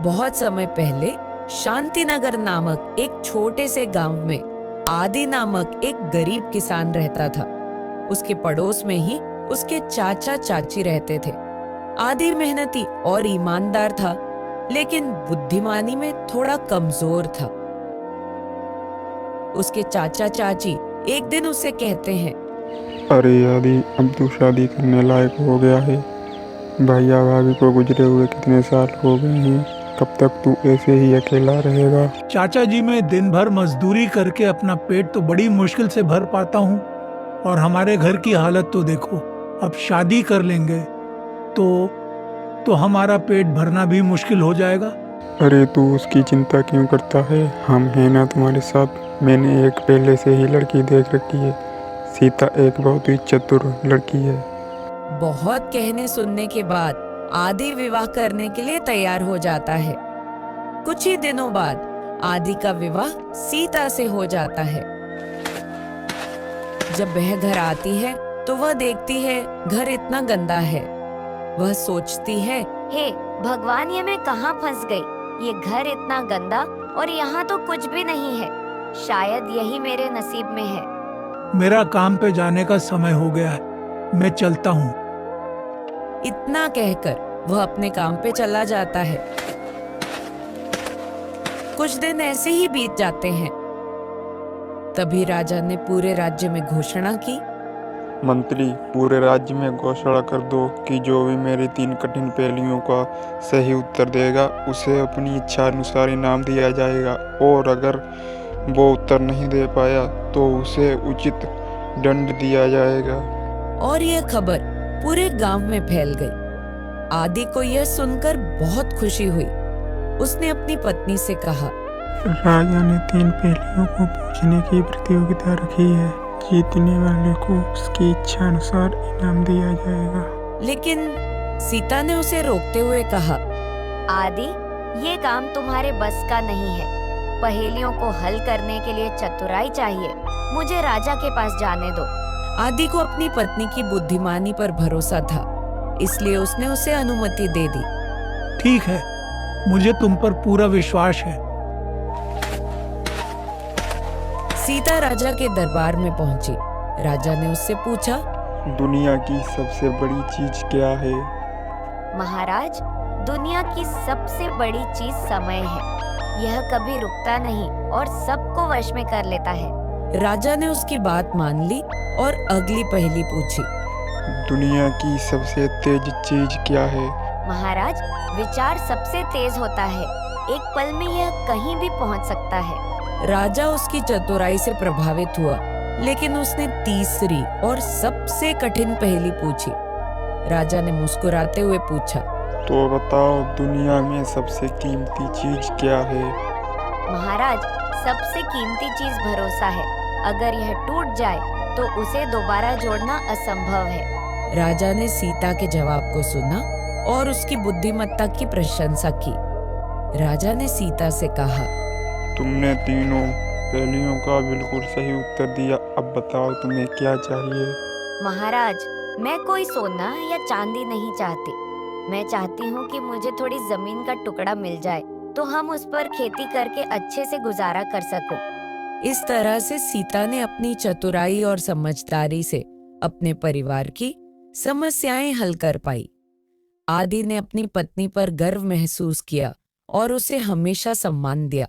बहुत समय पहले शांतिनगर नामक एक छोटे से गांव में आदि नामक एक गरीब किसान रहता था। उसके पड़ोस में ही उसके चाचा चाची रहते थे। आदि मेहनती और ईमानदार था, लेकिन बुद्धिमानी में थोड़ा कमजोर था। उसके चाचा चाची एक दिन उसे कहते हैं, अरे आदि, अब तू शादी करने लायक हो गया है। भैया भाभी को गुजरे हुए कितने साल हो गए हैं। कब तक तू ऐसे ही अकेला रहेगा। चाचा जी, मैं दिन भर मजदूरी करके अपना पेट तो बड़ी मुश्किल से भर पाता हूँ, और हमारे घर की हालत तो देखो। अब शादी कर लेंगे तो हमारा पेट भरना भी मुश्किल हो जाएगा। अरे तू उसकी चिंता क्यों करता है, हम हैं ना तुम्हारे साथ। मैंने एक पहले से ही लड़की देख रखी है। सीता एक बहुत ही चतुर लड़की है। बहुत कहने सुनने के बाद आदि विवाह करने के लिए तैयार हो जाता है। कुछ ही दिनों बाद आदि का विवाह सीता से हो जाता है। जब वह घर आती है तो वह देखती है घर इतना गंदा है। वह सोचती है, हे भगवान, ये मैं कहाँ फंस गई। ये घर इतना गंदा और यहाँ तो कुछ भी नहीं है। शायद यही मेरे नसीब में है। मेरा काम पे जाने का समय हो गया है, मैं चलता हूँ। इतना कहकर वह अपने काम पे चला जाता है। कुछ दिन ऐसे ही बीत जाते हैं। तभी राजा ने पूरे राज्य में घोषणा की, मंत्री, पूरे राज्य में घोषणा कर दो कि जो भी मेरी 3 कठिन पहेलियों का सही उत्तर देगा उसे अपनी इच्छा अनुसार इनाम दिया जाएगा, और अगर वो उत्तर नहीं दे पाया तो उसे उचित दंड दिया जाएगा। और यह खबर पूरे गांव में फैल गई। आदि को यह सुनकर बहुत खुशी हुई। उसने अपनी पत्नी से कहा, राजा ने 3 पहेलियों को पूछने की प्रतियोगिता रखी है। जीतने वाले को उसकी इच्छा अनुसार इनाम दिया जाएगा। लेकिन सीता ने उसे रोकते हुए कहा, आदि, ये काम तुम्हारे बस का नहीं है। पहेलियों को हल करने के लिए चतुराई चाहिए। मुझे राजा के पास जाने दो। आदि को अपनी पत्नी की बुद्धिमानी पर भरोसा था, इसलिए उसने उसे अनुमति दे दी। ठीक है, मुझे तुम पर पूरा विश्वास है। सीता राजा के दरबार में पहुंची। राजा ने उससे पूछा, दुनिया की सबसे बड़ी चीज क्या है। महाराज, दुनिया की सबसे बड़ी चीज समय है। यह कभी रुकता नहीं और सबको वश में कर लेता है। राजा ने उसकी बात मान ली और अगली पहेली पूछी, दुनिया की सबसे तेज चीज क्या है। महाराज, विचार सबसे तेज होता है। एक पल में यह कहीं भी पहुंच सकता है। राजा उसकी चतुराई से प्रभावित हुआ, लेकिन उसने तीसरी और सबसे कठिन पहेली पूछी। राजा ने मुस्कुराते हुए पूछा, तो बताओ, दुनिया में सबसे कीमती चीज क्या है। महाराज, सबसे कीमती चीज भरोसा है। अगर यह टूट जाए तो उसे दोबारा जोड़ना असंभव है। राजा ने सीता के जवाब को सुना और उसकी बुद्धिमत्ता की प्रशंसा की। राजा ने सीता से कहा, तुमने तीनों पहेलियों का बिल्कुल सही उत्तर दिया। अब बताओ, तुम्हें क्या चाहिए। महाराज, मैं कोई सोना या चांदी नहीं चाहती। मैं चाहती हूँ कि मुझे थोड़ी जमीन का टुकड़ा मिल जाए तो हम उस पर खेती करके अच्छे से गुजारा कर सको। इस तरह से सीता ने अपनी चतुराई और समझदारी से अपने परिवार की समस्याएं हल कर पाई। आदि ने अपनी पत्नी पर गर्व महसूस किया और उसे हमेशा सम्मान दिया।